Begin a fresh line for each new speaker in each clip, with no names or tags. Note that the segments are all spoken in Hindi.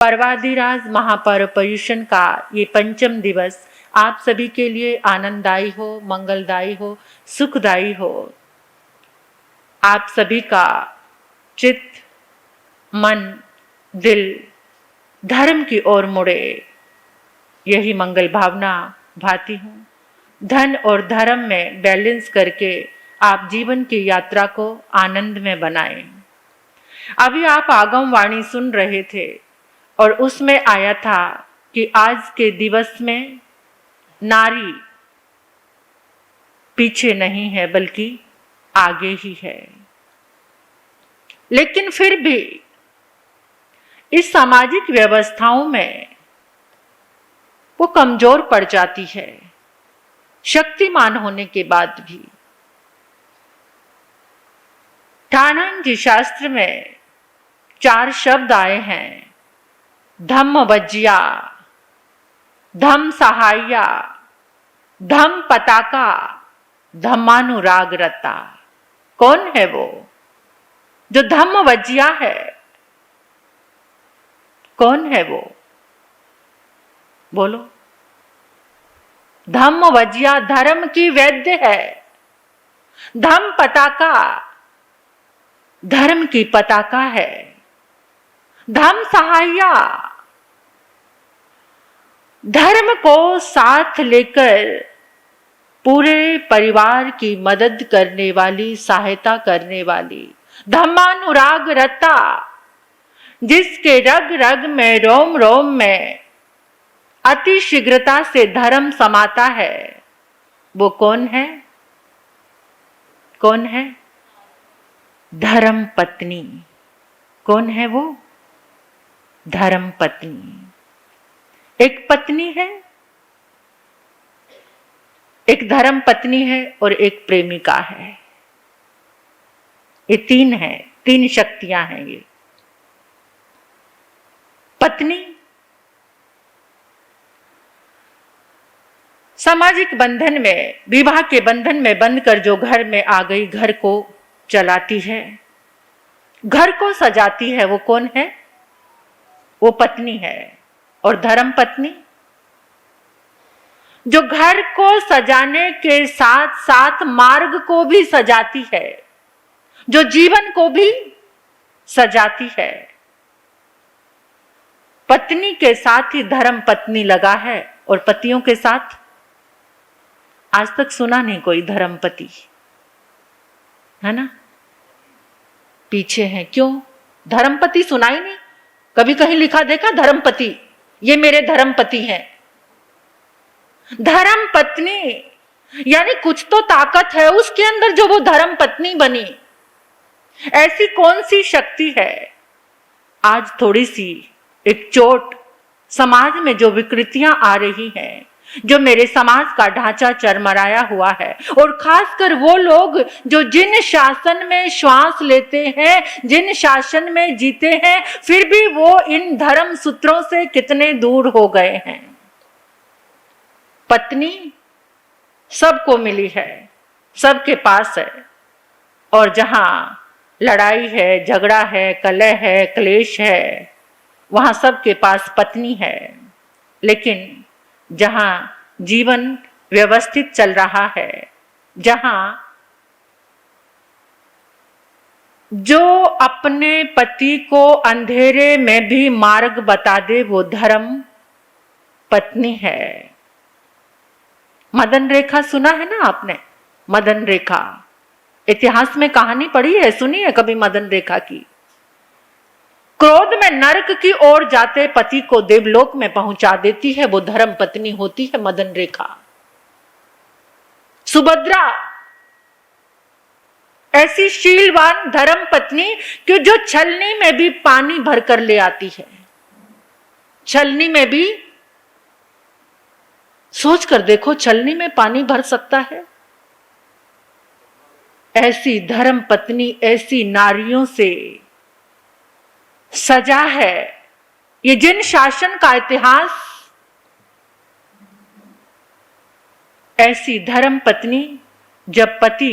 पर्वाधिराज महापर्व पर्युषण का ये पंचम दिवस आप सभी के लिए आनंददायी हो, मंगलदायी हो, सुखदायी हो। आप सभी का चित्त, मन, दिल धर्म की ओर मुड़े, यही मंगल भावना भाती हूँ। धन और धर्म में बैलेंस करके आप जीवन की यात्रा को आनंद में बनाएं। अभी आप आगम वाणी सुन रहे थे और उसमें आया था कि आज के दिवस में नारी पीछे नहीं है बल्कि आगे ही है। लेकिन फिर भी इस सामाजिक व्यवस्थाओं में वो कमजोर पड़ जाती है, शक्तिमान होने के बाद भी। ठाणांजी शास्त्र में 4 शब्द आए हैं: धम्म वज्या, धम्म सहाया, धम्म पताका, धम्मानुरागरता। कौन है वो जो धम्म वज्या है? कौन है वो? बोलो। धम्म वज्या धर्म की वैद्य है। धम्म पताका धर्म की पताका है। धम्म सहाया धर्म को साथ लेकर पूरे परिवार की मदद करने वाली, सहायता करने वाली। धम्मानुरागरता जिसके रग रग में, रोम रोम में अति शीघ्रता से धर्म समाता है, वो कौन है? कौन है? धर्म पत्नी। कौन है वो? धर्म पत्नी। एक पत्नी है, एक धर्म पत्नी है और एक प्रेमिका है। ये 3 है, 3 शक्तियां हैं ये। पत्नी सामाजिक बंधन में, विवाह के बंधन में बंधकर जो घर में आ गई, घर को चलाती है, घर को सजाती है, वो कौन है? वो पत्नी है। और धर्म पत्नी जो घर को सजाने के साथ साथ मार्ग को भी सजाती है, जो जीवन को भी सजाती है। पत्नी के साथ ही धर्म पत्नी लगा है और पतियों के साथ आज तक सुना नहीं कोई धर्मपति, है ना? पीछे है। क्यों? धर्मपति सुना ही नहीं। कभी कहीं लिखा देखा धर्मपति, ये मेरे धर्मपति हैं? धर्म पत्नी यानी कुछ तो ताकत है उसके अंदर जो वो धर्म पत्नी बनी। ऐसी कौन सी शक्ति है? आज थोड़ी सी एक चोट, समाज में जो विकृतियां आ रही हैं, जो मेरे समाज का ढांचा चरमराया हुआ है, और खासकर वो लोग जो जिन शासन में श्वास लेते हैं, जिन शासन में जीते हैं, फिर भी वो इन धर्म सूत्रों से कितने दूर हो गए हैं। पत्नी सबको मिली है, सबके पास है, और जहां लड़ाई है, झगड़ा है, कलह है, क्लेश है, वहां सबके पास पत्नी है। लेकिन जहां जीवन व्यवस्थित चल रहा है, जहां जो अपने पति को अंधेरे में भी मार्ग बता दे, वो धर्म पत्नी है। मदन रेखा सुना है ना आपने? मदन रेखा इतिहास में कहानी पढ़ी है, सुनी है कभी मदन रेखा की? क्रोध में नरक की ओर जाते पति को देवलोक में पहुंचा देती है, वो धर्म पत्नी होती है मदन रेखा। सुभद्रा ऐसी शीलवान धर्म पत्नी कि जो छलनी में भी पानी भरकर ले आती है। छलनी में भी, सोच कर देखो, छलनी में पानी भर सकता है? ऐसी धर्म पत्नी, ऐसी नारियों से सजा है ये जिन शासन का इतिहास। ऐसी धर्म पत्नी जब पति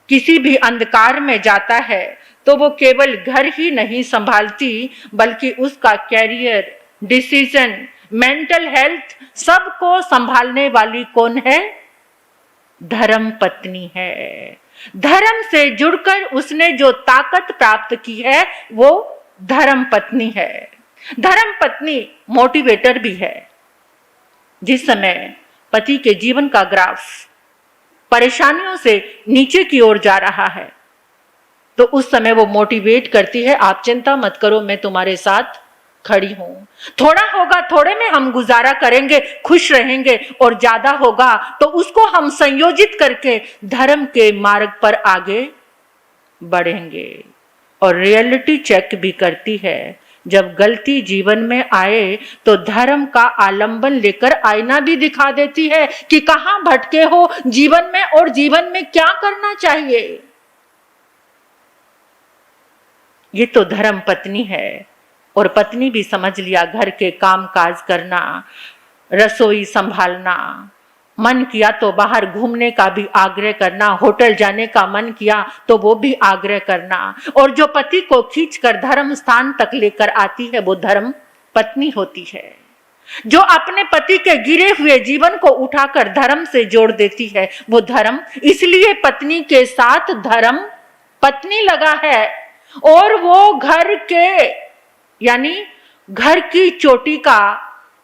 किसी भी अंधकार में जाता है तो वो केवल घर ही नहीं संभालती बल्कि उसका कैरियर, डिसीजन, मेंटल हेल्थ सबको संभालने वाली कौन है? धर्म पत्नी है। धर्म से जुड़कर उसने जो ताकत प्राप्त की है वो धर्म पत्नी है। धर्म पत्नी मोटिवेटर भी है। जिस समय पति के जीवन का ग्राफ परेशानियों से नीचे की ओर जा रहा है तो उस समय वो मोटिवेट करती है, आप चिंता मत करो, मैं तुम्हारे साथ खड़ी हूं। थोड़ा होगा, थोड़े में हम गुजारा करेंगे, खुश रहेंगे, और ज्यादा होगा तो उसको हम संयोजित करके धर्म के मार्ग पर आगे बढ़ेंगे। और रियलिटी चेक भी करती है। जब गलती जीवन में आए तो धर्म का आलंबन लेकर आईना भी दिखा देती है कि कहां भटके हो जीवन में और जीवन में क्या करना चाहिए। ये तो धर्म पत्नी है। और पत्नी भी समझ लिया, घर के काम काज करना, रसोई संभालना, मन किया तो बाहर घूमने का भी आग्रह करना, होटल जाने का मन किया तो वो भी आग्रह करना। और जो पति को खींचकर धर्म स्थान तक लेकर आती है वो धर्म पत्नी होती है। जो अपने पति के गिरे हुए जीवन को उठाकर धर्म से जोड़ देती है वो धर्म। इसलिए पत्नी के साथ धर्म पत्नी लगा है। और वो घर के यानी घर की चोटी का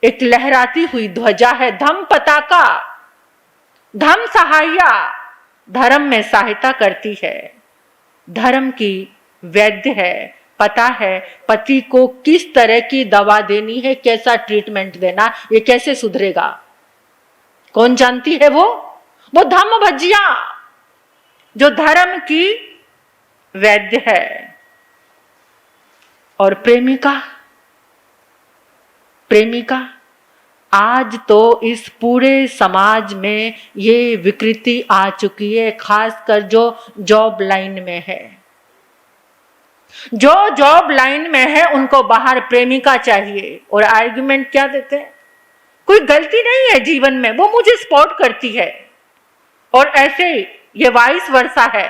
एक लहराती हुई ध्वजा है, धम्म पताका, धम्म सहाया, धर्म में सहायता करती है, धर्म की वैद्य है, पता है पति को किस तरह की दवा देनी है, कैसा ट्रीटमेंट देना, ये कैसे सुधरेगा, कौन जानती है? वो धम्म भजिया जो धर्म की वैद्य है। और प्रेमिका आज तो इस पूरे समाज में ये विकृति आ चुकी है, खासकर जो जॉब लाइन में है। जो जॉब लाइन में है उनको बाहर प्रेमिका चाहिए। और आर्गुमेंट क्या देते हैं? कोई गलती नहीं है जीवन में, वो मुझे सपोर्ट करती है। और ऐसे ये वाइस वर्सा है।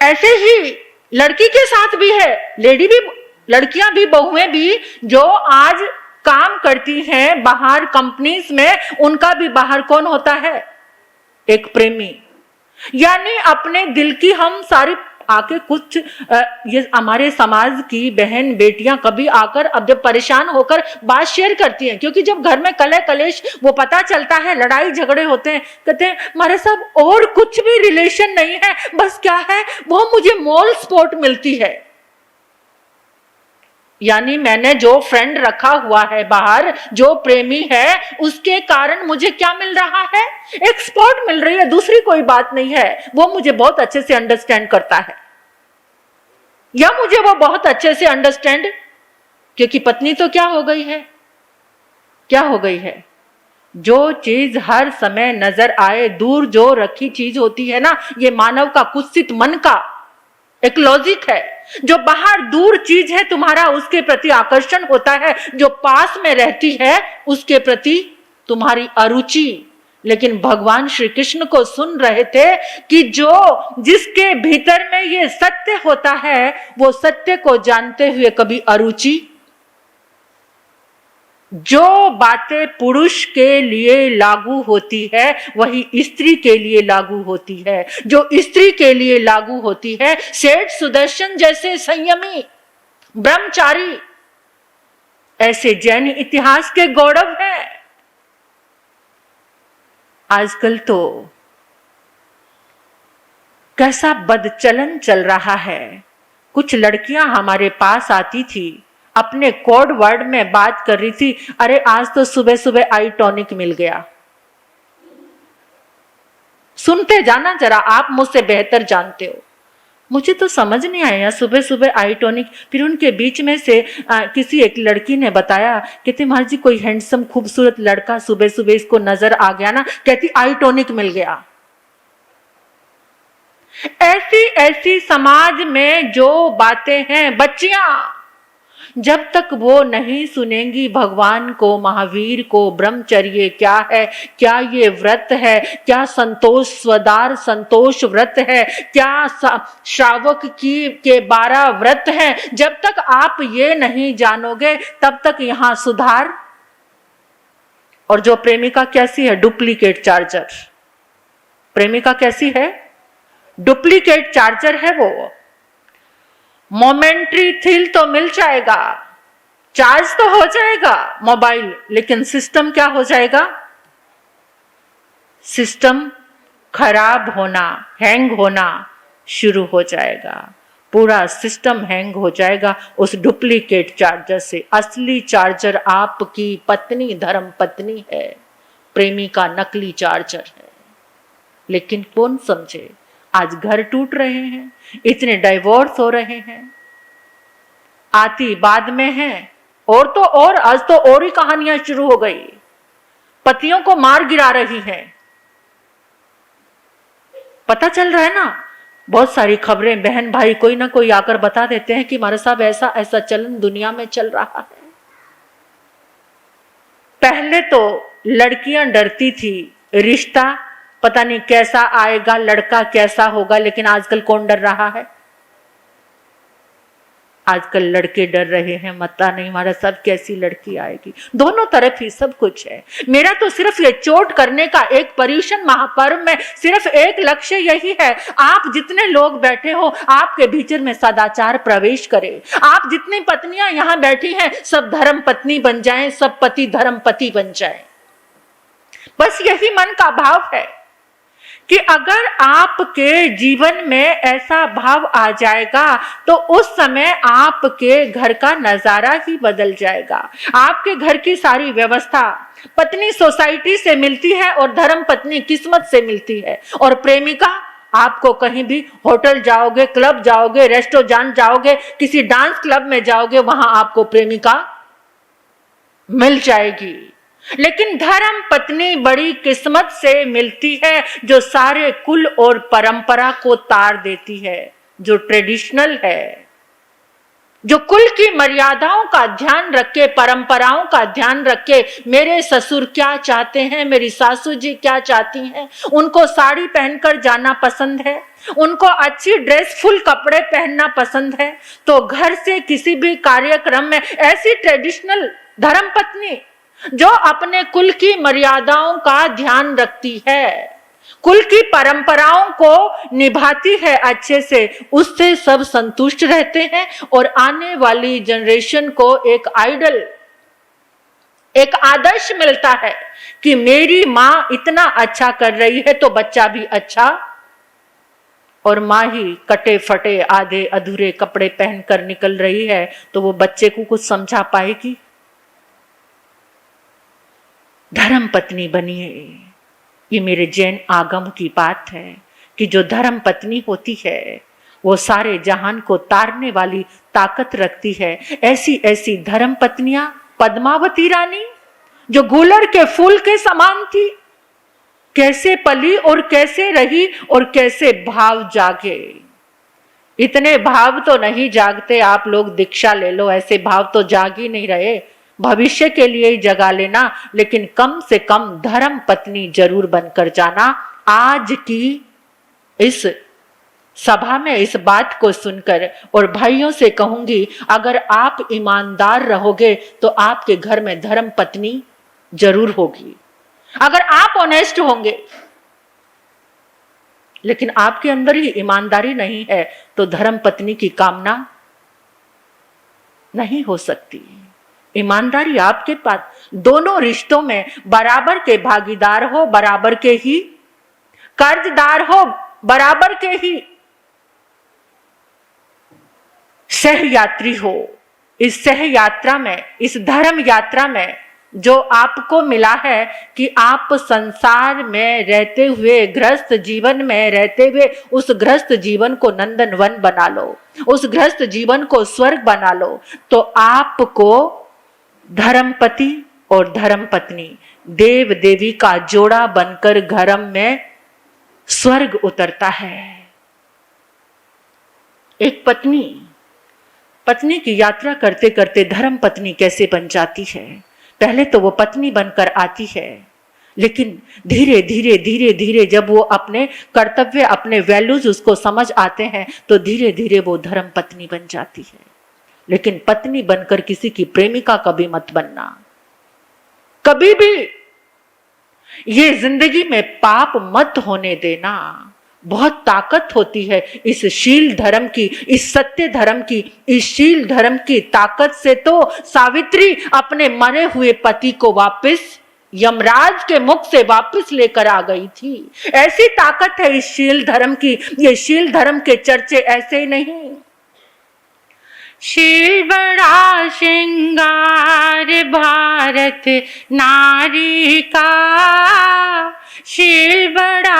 ऐसे ही लड़की के साथ भी है, लड़कियां भी, बहुएं भी जो आज काम करती हैं बाहर कंपनीज में, उनका भी बाहर कौन होता है? एक प्रेमी। यानी अपने दिल की हम सारी आके कुछ ये हमारे समाज की बहन बेटियां कभी आकर अब जब परेशान होकर बात शेयर करती हैं, क्योंकि जब घर में कलह कलेश वो पता चलता है, लड़ाई झगड़े होते हैं, कहते हैं हमारे साथ और कुछ भी रिलेशन नहीं है, बस क्या है वो मुझे मॉल सपोर्ट मिलती है। यानी मैंने जो फ्रेंड रखा हुआ है बाहर, जो प्रेमी है, उसके कारण मुझे क्या मिल रहा है? एक सपोर्ट मिल रही है, दूसरी कोई बात नहीं है। वो मुझे बहुत अच्छे से अंडरस्टैंड करता है, या मुझे वो बहुत अच्छे से अंडरस्टैंड, क्योंकि पत्नी तो क्या हो गई है? क्या हो गई है? जो चीज हर समय नजर आए, दूर जो रखी चीज होती है ना, ये मानव का कुत्सित मन का एक लॉजिक है। जो बाहर दूर चीज है तुम्हारा, उसके प्रति आकर्षण होता है, जो पास में रहती है उसके प्रति तुम्हारी अरुचि। लेकिन भगवान श्री कृष्ण को सुन रहे थे कि जो जिसके भीतर में ये सत्य होता है, वो सत्य को जानते हुए कभी अरुचि, जो बातें पुरुष के लिए लागू होती है वही स्त्री के लिए लागू होती है। जो स्त्री के लिए लागू होती है, सेठ सुदर्शन जैसे संयमी ब्रह्मचारी ऐसे जैन इतिहास के गौरव है। आजकल तो कैसा बदचलन चल रहा है। कुछ लड़कियां हमारे पास आती थी, अपने कोड वर्ड में बात कर रही थी, अरे आज तो सुबह सुबह आई टॉनिक मिल गया। सुनते जाना जरा, आप मुझसे बेहतर जानते हो। मुझे तो समझ नहीं आया, सुबह सुबह आई टॉनिक। फिर उनके बीच में से किसी एक लड़की ने बताया, कहते महाराज जी कोई हैंडसम खूबसूरत लड़का सुबह सुबह इसको नजर आ गया ना, कहती आई टॉनिक मिल गया। ऐसी ऐसी समाज में जो बातें हैं, बच्चियां जब तक वो नहीं सुनेंगी भगवान को, महावीर को, ब्रह्मचर्य क्या है, क्या ये व्रत है, क्या संतोष स्वदार संतोष व्रत है, क्या श्रावक की के 12 व्रत हैं, जब तक आप ये नहीं जानोगे तब तक यहां सुधार। और जो प्रेमिका कैसी है, डुप्लीकेट चार्जर। प्रेमिका कैसी है, डुप्लीकेट चार्जर है वो। मोमेंट्री थ्रिल तो मिल जाएगा, चार्ज तो हो जाएगा मोबाइल, लेकिन सिस्टम क्या हो जाएगा, सिस्टम खराब होना, हैंग होना शुरू हो जाएगा। पूरा सिस्टम हैंग हो जाएगा उस डुप्लीकेट चार्जर से। असली चार्जर आपकी पत्नी, धर्म पत्नी है, प्रेमिका नकली चार्जर है। लेकिन कौन समझे, आज घर टूट रहे हैं, इतने डाइवोर्स हो रहे हैं, आती बाद में है। और तो और आज तो और ही कहानियां शुरू हो गई, पतियों को मार गिरा रही हैं। पता चल रहा है ना, बहुत सारी खबरें, बहन भाई कोई ना कोई आकर बता देते हैं कि हमारे साथ ऐसा ऐसा चलन दुनिया में चल रहा है। पहले तो लड़कियां डरती थी, रिश्ता पता नहीं कैसा आएगा, लड़का कैसा होगा, लेकिन आजकल कौन डर रहा है, आजकल लड़के डर रहे हैं, पता नहीं हमारा सब कैसी लड़की आएगी। दोनों तरफ ही सब कुछ है। मेरा तो सिर्फ ये चोट करने का एक पर्युषण महापर्व में सिर्फ एक लक्ष्य यही है, आप जितने लोग बैठे हो आपके भीतर में सदाचार प्रवेश करे। आप जितनी पत्नियां यहां बैठी हैं सब धर्म पत्नी बन जाएं, सब पति धर्म पति बन जाएं। बस यही मन का भाव है कि अगर आपके जीवन में ऐसा भाव आ जाएगा तो उस समय आपके घर का नजारा ही बदल जाएगा। आपके घर की सारी व्यवस्था, पत्नी सोसाइटी से मिलती है और धर्म पत्नी किस्मत से मिलती है। और प्रेमिका, आपको कहीं भी होटल जाओगे, क्लब जाओगे, रेस्टोरेंट जाओगे, किसी डांस क्लब में जाओगे, वहां आपको प्रेमिका मिल जाएगी। लेकिन धर्म पत्नी बड़ी किस्मत से मिलती है, जो सारे कुल और परंपरा को तार देती है, जो ट्रेडिशनल है, जो कुल की मर्यादाओं का ध्यान रखे, परंपराओं का ध्यान रखे। मेरे ससुर क्या चाहते हैं, मेरी सासू जी क्या चाहती हैं, उनको साड़ी पहनकर जाना पसंद है, उनको अच्छी ड्रेस, फुल कपड़े पहनना पसंद है, तो घर से किसी भी कार्यक्रम में ऐसी ट्रेडिशनल धर्म पत्नी जो अपने कुल की मर्यादाओं का ध्यान रखती है, कुल की परंपराओं को निभाती है अच्छे से, उससे सब संतुष्ट रहते हैं। और आने वाली जनरेशन को एक आइडल, एक आदर्श मिलता है कि मेरी माँ इतना अच्छा कर रही है तो बच्चा भी अच्छा। और माँ ही कटे फटे आधे अधूरे कपड़े पहनकर निकल रही है तो वो बच्चे को कुछ समझा पाएगी? धर्म पत्नी बनिए। ये मेरे जैन आगम की बात है कि जो धर्म पत्नी होती है वो सारे जहान को तारने वाली ताकत रखती है। ऐसी ऐसी धर्म पत्नियां, पद्मावती रानी जो गुलर के फूल के समान थी, कैसे पली और कैसे रही और कैसे भाव जागे। इतने भाव तो नहीं जागते, आप लोग दीक्षा ले लो, ऐसे भाव तो जाग ही नहीं रहे। भविष्य के लिए ही जगा लेना, लेकिन कम से कम धर्म पत्नी जरूर बनकर जाना। आज की इस सभा में इस बात को सुनकर और भाइयों से कहूंगी, अगर आप ईमानदार रहोगे तो आपके घर में धर्म पत्नी जरूर होगी। अगर आप ऑनेस्ट होंगे, लेकिन आपके अंदर ही ईमानदारी नहीं है तो धर्म पत्नी की कामना नहीं हो सकती। ईमानदारी आपके पास, दोनों रिश्तों में बराबर के भागीदार हो, बराबर के ही कर्जदार हो, बराबर के ही सहयात्री हो। इस सह यात्रा में, इस धर्म यात्रा में जो आपको मिला है कि आप संसार में रहते हुए, गृहस्थ जीवन में रहते हुए उस गृहस्थ जीवन को नंदन वन बना लो, उस गृहस्थ जीवन को स्वर्ग बना लो, तो आपको धर्मपति और धर्मपत्नी, देव देवी का जोड़ा बनकर घरम में स्वर्ग उतरता है। एक पत्नी पत्नी की यात्रा करते करते धर्म पत्नी कैसे बन जाती है। पहले तो वो पत्नी बनकर आती है, लेकिन धीरे धीरे धीरे धीरे जब वो अपने कर्तव्य, अपने वैल्यूज उसको समझ आते हैं तो धीरे धीरे वो धर्म पत्नी बन जाती है। लेकिन पत्नी बनकर किसी की प्रेमिका कभी मत बनना, कभी भी। ये जिंदगी में पाप मत होने देना। बहुत ताकत होती है इस शील धर्म की, इस सत्य धर्म की, इस शील धर्म की ताकत से तो सावित्री अपने मरे हुए पति को वापस यमराज के मुख से वापस लेकर आ गई थी। ऐसी ताकत है इस शील धर्म की। ये शील धर्म के चर्चे ऐसे ही नहीं। शील बड़ा श्रृंगार भारत नारी का, शील बड़ा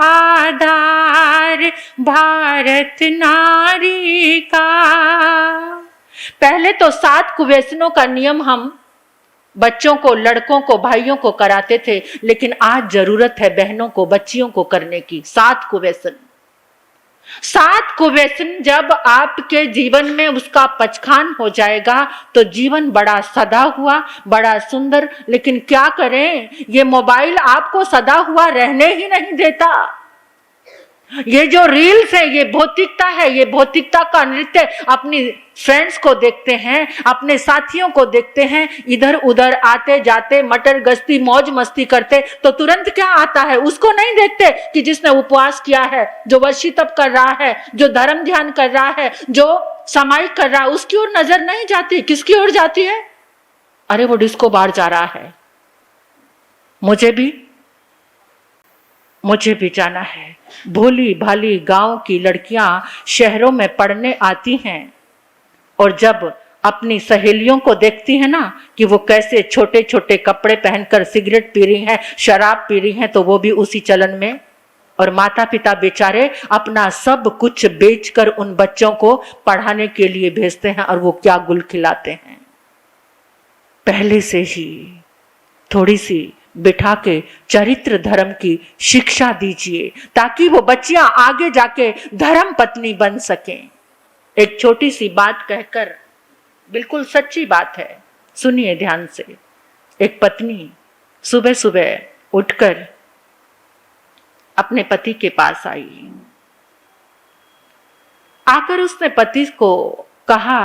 आधार भारत नारी का। पहले तो 7 कुव्यसनों का नियम हम बच्चों को, लड़कों को, भाइयों को कराते थे, लेकिन आज जरूरत है बहनों को, बच्चियों को करने की। 7 कुव्यसन। 7 कुव्यसन जब आपके जीवन में उसका पचखान हो जाएगा तो जीवन बड़ा सदा हुआ, बड़ा सुंदर। लेकिन क्या करें, ये मोबाइल आपको सदा हुआ रहने ही नहीं देता। ये जो रील्स है, ये भौतिकता है, ये भौतिकता का नृत्य। अपनी फ्रेंड्स को देखते हैं, अपने साथियों को देखते हैं, इधर उधर आते जाते मटर गश्ती मौज मस्ती करते, तो तुरंत क्या आता है, उसको नहीं देखते कि जिसने उपवास किया है, जो वर्षी तप कर रहा है, जो धर्म ध्यान कर रहा है, जो सामायिक कर रहा है, उसकी ओर नजर नहीं जाती। किसकी ओर जाती है? अरे वो डिस्को बार जा रहा है, मुझे भी जाना है। भोली भाली गांव की लड़कियां शहरों में पढ़ने आती हैं और जब अपनी सहेलियों को देखती हैं ना कि वो कैसे छोटे छोटे कपड़े पहनकर सिगरेट पी रही हैं, शराब पी रही हैं, तो वो भी उसी चलन में। और माता पिता बेचारे अपना सब कुछ बेचकर उन बच्चों को पढ़ाने के लिए भेजते हैं, और वो क्या गुल खिलाते हैं। पहले से ही थोड़ी सी बिठा के चरित्र धर्म की शिक्षा दीजिए ताकि वो बच्चियां आगे जाके धर्म पत्नी बन सकें। एक छोटी सी बात कहकर, बिल्कुल सच्ची बात है, सुनिए ध्यान से। एक पत्नी सुबह सुबह उठकर अपने पति के पास आई। आकर उसने पति को कहा,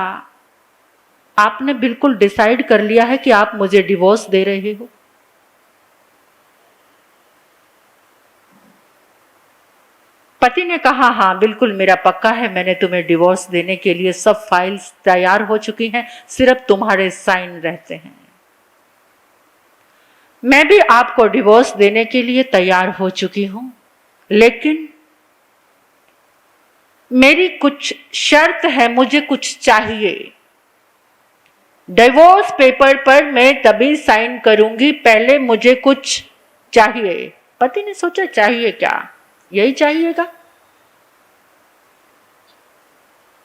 आपने बिल्कुल डिसाइड कर लिया है कि आप मुझे डिवोर्स दे रहे हो? पति ने कहा, हाँ बिल्कुल मेरा पक्का है, मैंने तुम्हें डिवोर्स देने के लिए सब फाइल्स तैयार हो चुकी हैं, सिर्फ तुम्हारे साइन रहते हैं। मैं भी आपको डिवोर्स देने के लिए तैयार हो चुकी हूं, लेकिन मेरी कुछ शर्त है, मुझे कुछ चाहिए। डिवोर्स पेपर पर मैं तभी साइन करूंगी, पहले मुझे कुछ चाहिए। पति ने सोचा, चाहिए क्या, यही चाहिएगा?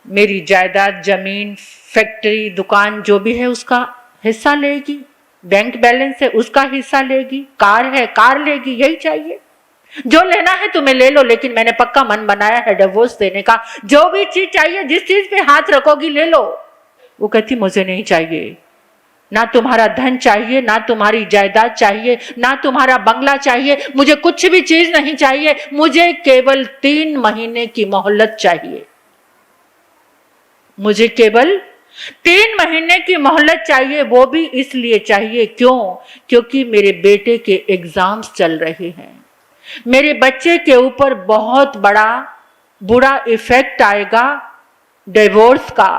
मेरी जायदाद, जमीन, फैक्ट्री, दुकान जो भी है उसका हिस्सा लेगी, बैंक बैलेंस है उसका हिस्सा लेगी, कार है कार लेगी, यही चाहिए? जो लेना है तुम्हें ले लो, लेकिन मैंने पक्का मन बनाया है डिवोर्स देने का। जो भी चीज चाहिए, जिस चीज पे हाथ रखोगी ले लो। वो कहती, मुझे नहीं चाहिए, ना तुम्हारा धन चाहिए, ना तुम्हारी जायदाद चाहिए, ना तुम्हारा बंगला चाहिए, मुझे कुछ भी चीज नहीं चाहिए, मुझे केवल 3 महीने की मोहलत चाहिए। मुझे केवल 3 महीने की मोहलत चाहिए। वो भी इसलिए चाहिए, क्योंकि मेरे बेटे के एग्जाम्स चल रहे हैं, मेरे बच्चे के ऊपर बहुत बड़ा बुरा इफेक्ट आएगा डिवोर्स का,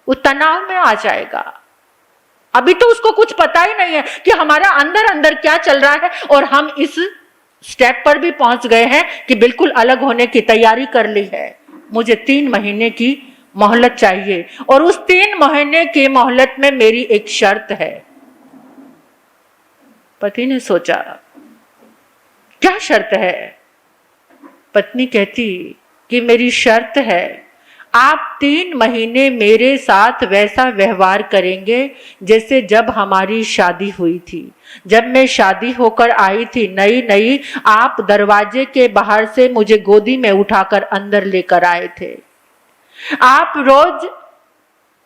वो तनाव में आ जाएगा। अभी तो उसको कुछ पता ही नहीं है कि हमारा अंदर अंदर क्या चल रहा है, और हम इस स्टेप पर भी पहुंच गए हैं कि बिल्कुल अलग होने की तैयारी कर ली है। मुझे 3 महीने की मोहलत चाहिए, और उस 3 महीने की मोहलत में मेरी एक शर्त है। पति ने सोचा, क्या शर्त है? पत्नी कहती कि मेरी शर्त है, आप 3 महीने मेरे साथ वैसा व्यवहार करेंगे जैसे जब हमारी शादी हुई थी। जब मैं शादी होकर आई थी नई नई, आप दरवाजे के बाहर से मुझे गोदी में उठाकर अंदर लेकर आए थे। आप रोज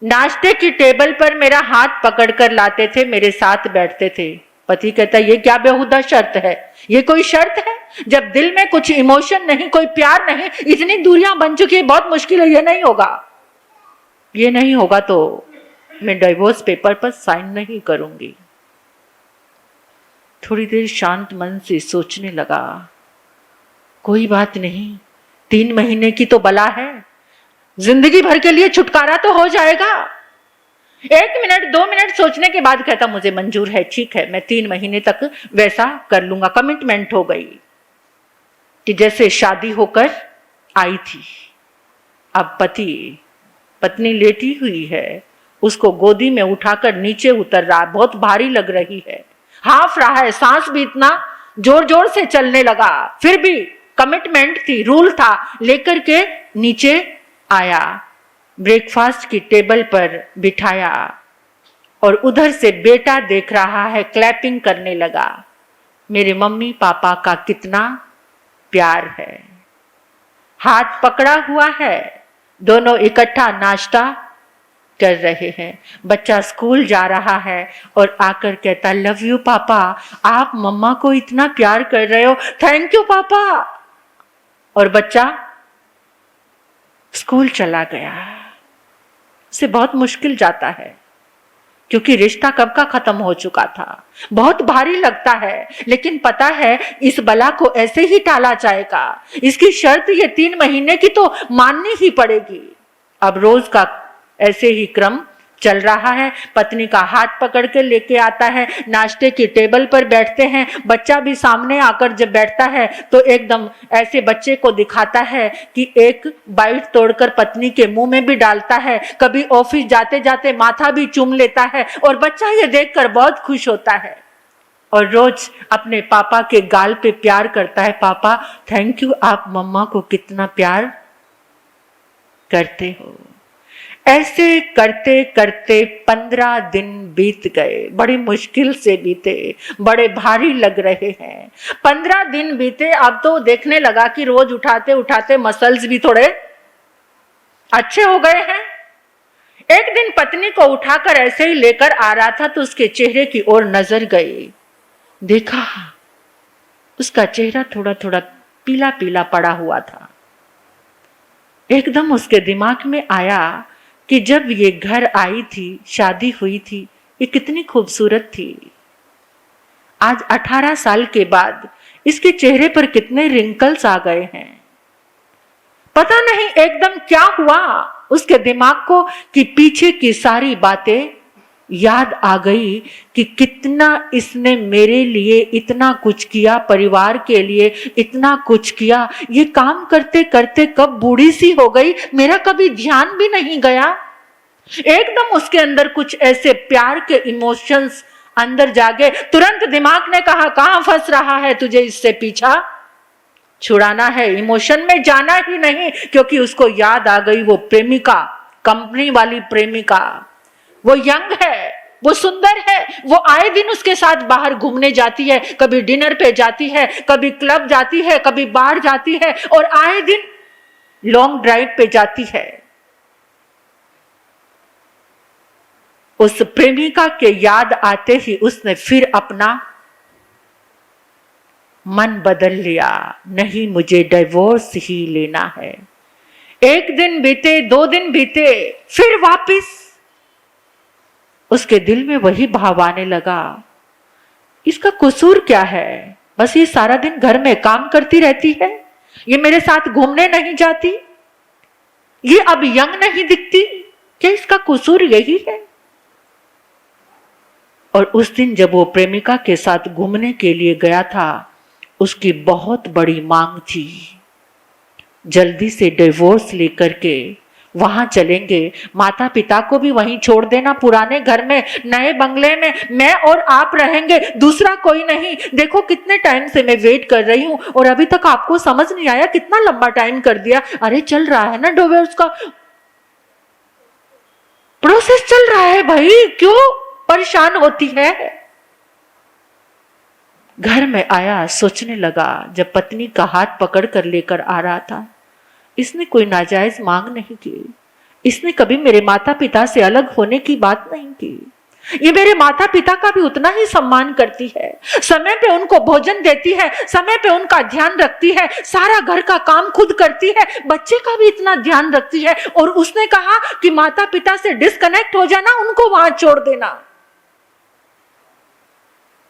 नाश्ते की टेबल पर मेरा हाथ पकड़कर लाते थे, मेरे साथ बैठते थे। पति कहता ये क्या बेहुदा शर्त है, ये कोई शर्त है? जब दिल में कुछ इमोशन नहीं, कोई प्यार नहीं, इतनी दूरियां बन चुकी है, बहुत मुश्किल है, ये नहीं होगा, ये नहीं होगा तो मैं डिवोर्स पेपर पर साइन नहीं करूंगी। थोड़ी देर शांत मन से सोचने लगा, कोई बात नहीं, 3 महीने की तो बला है, जिंदगी भर के लिए छुटकारा तो हो जाएगा। 1 मिनट 2 मिनट सोचने के बाद कहता मुझे मंजूर है, ठीक है, मैं 3 महीने तक वैसा कर लूंगा। कमिटमेंट हो गई कि जैसे शादी होकर आई थी। अब पत्नी लेटी हुई है, उसको गोदी में उठाकर नीचे उतर रहा, बहुत भारी लग रही है, हाफ रहा है, सांस भी इतना जोर जोर से चलने लगा, फिर भी कमिटमेंट थी, रूल था, लेकर के नीचे आया, ब्रेकफास्ट की टेबल पर बिठाया और उधर से बेटा देख रहा है, क्लैपिंग करने लगा। मेरे मम्मी पापा का कितना प्यार है। हाथ पकड़ा हुआ है, दोनों इकट्ठा नाश्ता कर रहे हैं। बच्चा स्कूल जा रहा है और आकर कहता लव यू पापा, आप मम्मा को इतना प्यार कर रहे हो, थैंक यू पापा। और बच्चा स्कूल चला गया। उसे बहुत मुश्किल जाता है क्योंकि रिश्ता कब का खत्म हो चुका था। बहुत भारी लगता है, लेकिन पता है इस बला को ऐसे ही टाला जाएगा। इसकी शर्त ये 3 महीने की तो माननी ही पड़ेगी। अब रोज का ऐसे ही क्रम चल रहा है। पत्नी का हाथ पकड़ के लेके आता है, नाश्ते की टेबल पर बैठते हैं। बच्चा भी सामने आकर जब बैठता है तो एकदम ऐसे बच्चे को दिखाता है कि एक बाइट तोड़कर पत्नी के मुंह में भी डालता है। कभी ऑफिस जाते जाते माथा भी चूम लेता है और बच्चा ये देखकर बहुत खुश होता है और रोज अपने पापा के गाल पे प्यार करता है, पापा थैंक यू, आप मम्मा को कितना प्यार करते हो। ऐसे करते करते 15 दिन बीत गए, बड़ी मुश्किल से बीते, बड़े भारी लग रहे हैं। 15 दिन बीते, अब तो देखने लगा कि रोज उठाते उठाते मसल्स भी थोड़े अच्छे हो गए हैं। एक दिन पत्नी को उठाकर ऐसे ही लेकर आ रहा था तो उसके चेहरे की ओर नजर गई, देखा उसका चेहरा थोड़ा थोड़ा पीला पीला पड़ा हुआ था। एकदम उसके दिमाग में आया कि जब ये घर आई थी, शादी हुई थी, ये कितनी खूबसूरत थी। आज 18 साल के बाद इसके चेहरे पर कितने रिंकल्स आ गए हैं। पता नहीं एकदम क्या हुआ उसके दिमाग को कि पीछे की सारी बातें याद आ गई कि कितना इसने मेरे लिए इतना कुछ किया, परिवार के लिए इतना कुछ किया। ये काम करते करते कब बूढ़ी सी हो गई, मेरा कभी ध्यान भी नहीं गया। एकदम उसके अंदर कुछ ऐसे प्यार के इमोशंस अंदर जागे। तुरंत दिमाग ने कहा, कहां फंस रहा है, तुझे इससे पीछा छुड़ाना है, इमोशन में जाना ही नहीं। क्योंकि उसको याद आ गई वो प्रेमिका, कंपनी वाली प्रेमिका। वो यंग है, वो सुंदर है, वो आए दिन उसके साथ बाहर घूमने जाती है, कभी डिनर पे जाती है, कभी क्लब जाती है, कभी बाहर जाती है और आए दिन लॉन्ग ड्राइव पे जाती है। उस प्रेमिका के याद आते ही उसने फिर अपना मन बदल लिया, नहीं मुझे डिवोर्स ही लेना है। 1 दिन बीते, 2 दिन बीते, फिर वापस उसके दिल में वही भाव आने लगा, इसका कसूर क्या है? बस ये सारा दिन घर में काम करती रहती है, ये मेरे साथ घूमने नहीं जाती, ये अब यंग नहीं दिखती, क्या इसका कसूर यही है? और उस दिन जब वो प्रेमिका के साथ घूमने के लिए गया था, उसकी बहुत बड़ी मांग थी, जल्दी से डिवोर्स लेकर के वहां चलेंगे, माता पिता को भी वहीं छोड़ देना, पुराने घर में, नए बंगले में मैं और आप रहेंगे, दूसरा कोई नहीं। देखो कितने टाइम से मैं वेट कर रही हूं और अभी तक आपको समझ नहीं आया, कितना लंबा टाइम कर दिया। अरे चल रहा है ना डिवोर्स का प्रोसेस, चल रहा है भाई, क्यों परेशान होती है? घर में आया, सोचने लगा, जब पत्नी का हाथ पकड़ कर लेकर आ रहा था, इसने कोई नाजायज मांग नहीं की, इसने कभी मेरे माता पिता से अलग होने की बात नहीं की। ये मेरे माता पिता का भी उतना ही सम्मान करती है, समय पे उनको भोजन देती है, समय पे उनका ध्यान रखती है, सारा घर का काम खुद करती है, बच्चे का भी इतना ध्यान रखती है। और उसने कहा कि माता पिता से डिस्कनेक्ट हो जाना, उनको वहां छोड़ देना।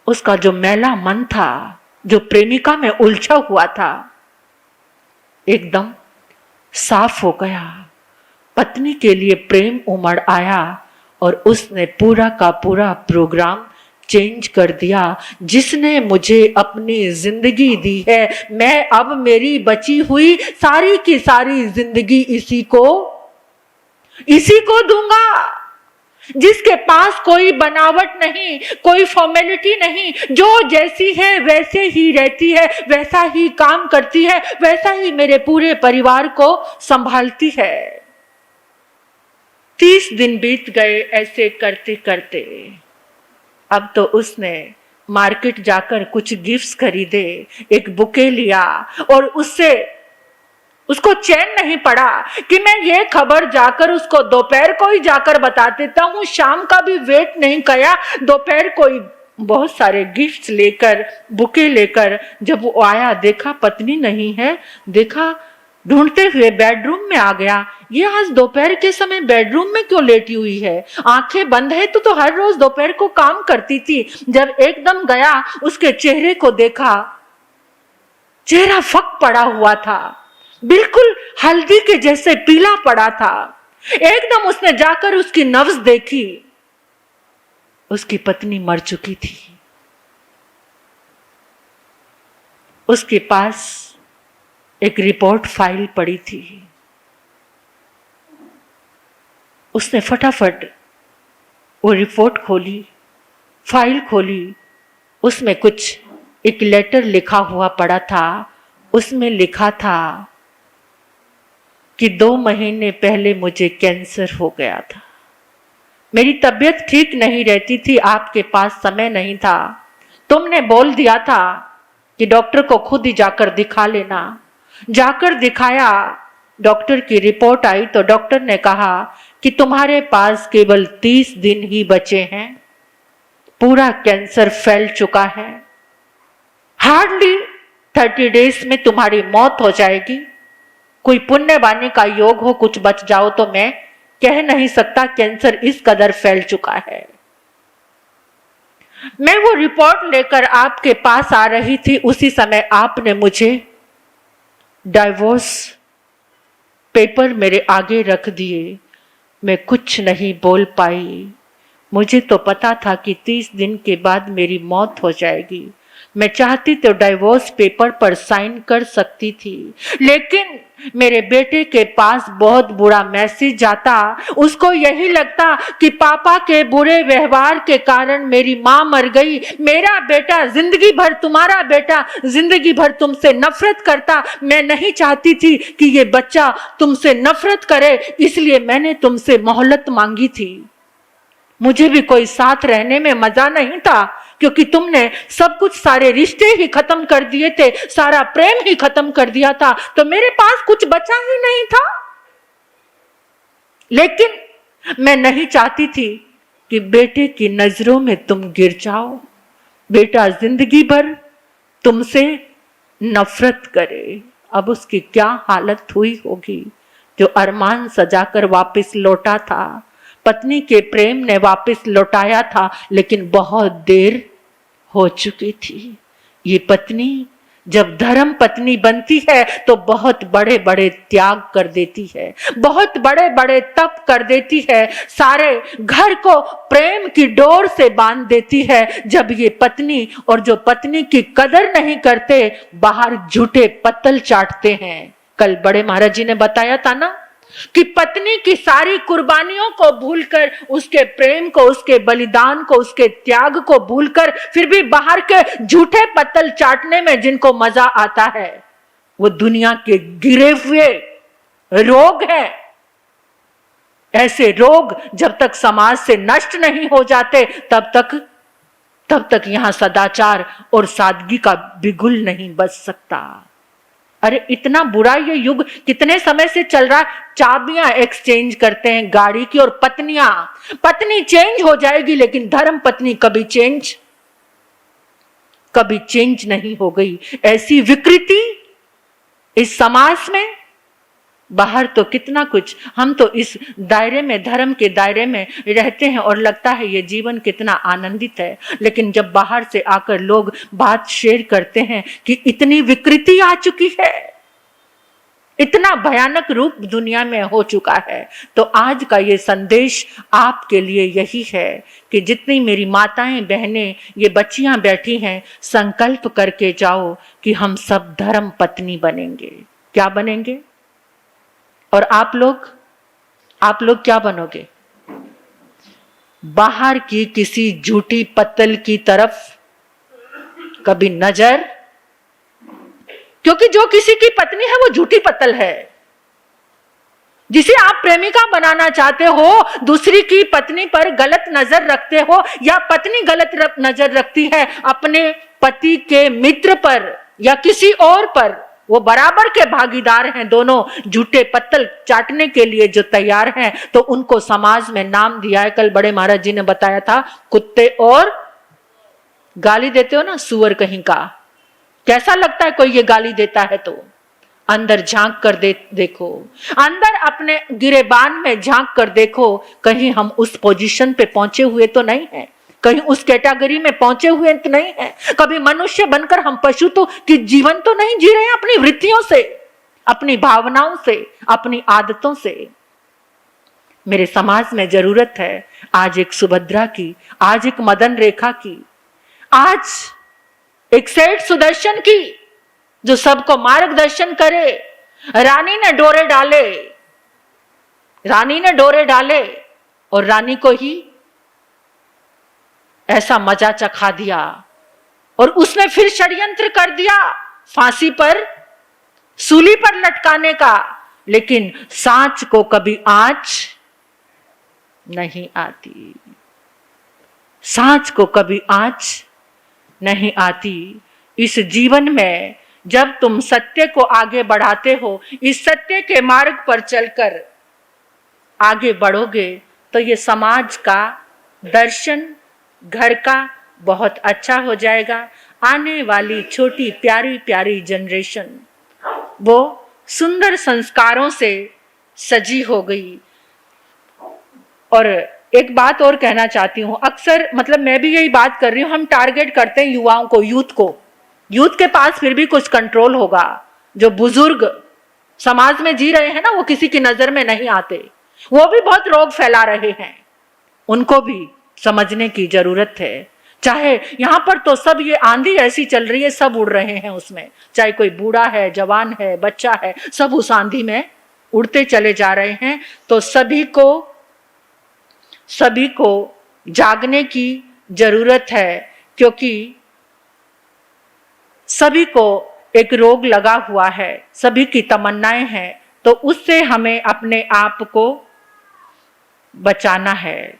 उसका जो मैला मन था, जो प्रेमिका में उलझा हुआ था, एकदम साफ हो गया। पत्नी के लिए प्रेम उमड़ आया और उसने पूरा का पूरा प्रोग्राम चेंज कर दिया। जिसने मुझे अपनी जिंदगी दी है, मैं अब मेरी बची हुई सारी की सारी जिंदगी इसी को दूंगा। जिसके पास कोई बनावट नहीं, कोई फॉर्मेलिटी नहीं, जो जैसी है वैसे ही रहती है, वैसा ही काम करती है, वैसा ही मेरे पूरे परिवार को संभालती है। 30 दिन बीत गए ऐसे करते करते। अब तो उसने मार्केट जाकर कुछ गिफ्ट्स खरीदे, एक बुके लिया और उसको चैन नहीं पड़ा कि मैं ये खबर जाकर उसको दोपहर को ही जाकर बता देता हूँ। शाम का भी वेट नहीं किया, दोपहर को ही बहुत सारे गिफ्ट्स लेकर, बुके लेकर जब वो आया, देखा पत्नी नहीं है, देखा ढूंढते हुए बेडरूम में आ गया। ये आज दोपहर के समय बेडरूम में क्यों लेटी हुई है? आंखें बंद है तो हर रोज दोपहर को काम करती थी। जब एकदम गया, उसके चेहरे को देखा, चेहरा फक पड़ा हुआ था, बिल्कुल हल्दी के जैसे पीला पड़ा था। एकदम उसने जाकर उसकी नब्ज देखी, उसकी पत्नी मर चुकी थी। उसके पास एक रिपोर्ट फाइल पड़ी थी। उसने फटाफट वो रिपोर्ट खोली, फाइल खोली। उसमें कुछ एक लेटर लिखा हुआ पड़ा था। उसमें लिखा था कि 2 महीने पहले मुझे कैंसर हो गया था। मेरी तबीयत ठीक नहीं रहती थी, आपके पास समय नहीं था। तुमने बोल दिया था कि डॉक्टर को खुद ही जाकर दिखा लेना। जाकर दिखाया, डॉक्टर की रिपोर्ट आई तो डॉक्टर ने कहा कि तुम्हारे पास केवल 30 दिन ही बचे हैं, पूरा कैंसर फैल चुका है, हार्डली 30 डेज में तुम्हारी मौत हो जाएगी। कोई पुण्यवानी का योग हो, कुछ बच जाओ, तो मैं कह नहीं सकता, कैंसर इस कदर फैल चुका है। मैं वो रिपोर्ट लेकर आपके पास आ रही थी, उसी समय आपने मुझे डाइवोर्स पेपर मेरे आगे रख दिए। मैं कुछ नहीं बोल पाई। मुझे तो पता था कि 30 दिन के बाद मेरी मौत हो जाएगी। मैं चाहती तो डाइवोर्स पेपर पर साइन कर सकती थी, लेकिन मेरे बेटे के पास बहुत बुरा मैसेज आता। उसको यही लगता कि पापा के बुरे व्यवहार के कारण मेरी माँ मर गई। मेरा बेटा जिंदगी भर, तुम्हारा बेटा जिंदगी भर तुमसे नफरत करता। मैं नहीं चाहती थी कि ये बच्चा तुमसे नफरत करे, इसलिए मैंने तुमसे मोहलत मांगी थी। मुझे भी कोई साथ रहने में मजा नहीं था, क्योंकि तुमने सब कुछ, सारे रिश्ते ही खत्म कर दिए थे, सारा प्रेम ही खत्म कर दिया था, तो मेरे पास कुछ बचा ही नहीं था। लेकिन मैं नहीं चाहती थी कि बेटे की नजरों में तुम गिर जाओ, बेटा जिंदगी भर तुमसे नफरत करे। अब उसकी क्या हालत हुई होगी, जो अरमान सजाकर वापस लौटा था, पत्नी के प्रेम ने वापस लौटाया था, लेकिन बहुत देर हो चुकी थी। ये पत्नी जब धर्म पत्नी बनती है तो बहुत बड़े बड़े त्याग कर देती है, बहुत बड़े बड़े तप कर देती है, सारे घर को प्रेम की डोर से बांध देती है। जब ये पत्नी और जो पत्नी की कदर नहीं करते, बाहर झूठे पत्तल चाटते हैं। कल बड़े महाराज जी ने बताया था ना कि पत्नी की सारी कुर्बानियों को भूलकर, उसके प्रेम को, उसके बलिदान को, उसके त्याग को भूलकर फिर भी बाहर के झूठे पत्तल चाटने में जिनको मजा आता है, वो दुनिया के गिरे हुए रोग हैं। ऐसे रोग जब तक समाज से नष्ट नहीं हो जाते, तब तक यहां सदाचार और सादगी का बिगुल नहीं बच सकता। अरे इतना बुरा ये युग कितने समय से चल रहा है। चाबियां एक्सचेंज करते हैं गाड़ी की, और पत्नी चेंज हो जाएगी, लेकिन धर्म पत्नी कभी चेंज नहीं हो गई। ऐसी विकृति इस समाज में। बाहर तो कितना कुछ, हम तो इस दायरे में, धर्म के दायरे में रहते हैं और लगता है ये जीवन कितना आनंदित है, लेकिन जब बाहर से आकर लोग बात शेयर करते हैं कि इतनी विकृति आ चुकी है, इतना भयानक रूप दुनिया में हो चुका है, तो आज का ये संदेश आपके लिए यही है कि जितनी मेरी माताएं, बहनें, ये बच्चियां बैठी हैं, संकल्प करके जाओ कि हम सब धर्म पत्नी बनेंगे। क्या बनेंगे? और आप लोग क्या बनोगे? बाहर की किसी झूठी पत्तल की तरफ कभी नजर, क्योंकि जो किसी की पत्नी है वो झूठी पत्तल है। जिसे आप प्रेमिका बनाना चाहते हो, दूसरी की पत्नी पर गलत नजर रखते हो, या पत्नी गलत नजर रखती है अपने पति के मित्र पर या किसी और पर, वो बराबर के भागीदार हैं, दोनों झूठे पत्तल चाटने के लिए जो तैयार हैं, तो उनको समाज में नाम दिया है। कल बड़े महाराज जी ने बताया था, कुत्ते और गाली देते हो ना, सुअर कहीं का। कैसा लगता है कोई ये गाली देता है तो? अंदर झांक कर देखो, अंदर अपने गिरेबान में झांक कर देखो, कहीं हम उस पोजीशन पे पहुंचे हुए तो नहीं है, कहीं उस कैटेगरी में पहुंचे हुए तो नहीं है। कभी मनुष्य बनकर हम पशु तो कि जीवन तो नहीं जी रहे हैं अपनी वृत्तियों से, अपनी भावनाओं से, अपनी आदतों से। मेरे समाज में जरूरत है आज एक सुभद्रा की, आज एक मदन रेखा की, आज एक सेठ सुदर्शन की, जो सबको मार्गदर्शन करे। रानी ने डोरे डाले और रानी को ही ऐसा मजा चखा दिया, और उसने फिर षड्यंत्र कर दिया फांसी पर, सूली पर लटकाने का। लेकिन सांच को कभी आंच नहीं आती, सांच को कभी आंच नहीं आती। इस जीवन में जब तुम सत्य को आगे बढ़ाते हो, इस सत्य के मार्ग पर चलकर आगे बढ़ोगे, तो ये समाज का दर्शन, घर का बहुत अच्छा हो जाएगा। आने वाली छोटी प्यारी प्यारी जनरेशन वो सुंदर संस्कारों से सजी हो गई। और एक बात और कहना चाहती हूँ, अक्सर मतलब मैं भी यही बात कर रही हूँ, हम टारगेट करते हैं युवाओं को, यूथ के पास फिर भी कुछ कंट्रोल होगा। जो बुजुर्ग समाज में जी रहे हैं ना, वो किसी की नजर में नहीं आते, वो भी बहुत रोग फैला रहे हैं, उनको भी समझने की जरूरत है। चाहे यहां पर तो सब ये आंधी ऐसी चल रही है, सब उड़ रहे हैं उसमें, चाहे कोई बूढ़ा है, जवान है, बच्चा है, सब उस आंधी में उड़ते चले जा रहे हैं। तो सभी को जागने की जरूरत है, क्योंकि सभी को एक रोग लगा हुआ है, सभी की तमन्नाएं हैं, तो उससे हमें अपने आप को बचाना है।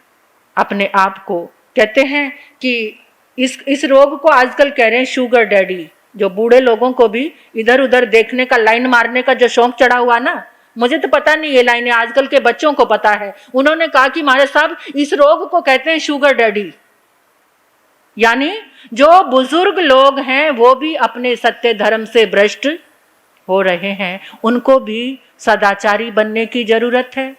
अपने आप को कहते हैं कि इस रोग को आजकल कह रहे हैं शुगर डैडी। जो बूढ़े लोगों को भी इधर उधर देखने का, लाइन मारने का जो शौक चढ़ा हुआ ना, मुझे तो पता नहीं ये लाइनें, आजकल के बच्चों को पता है। उन्होंने कहा कि महाराज साहब इस रोग को कहते हैं शुगर डैडी, यानी जो बुजुर्ग लोग हैं वो भी अपने सत्य धर्म से भ्रष्ट हो रहे हैं, उनको भी सदाचारी बनने की जरूरत है।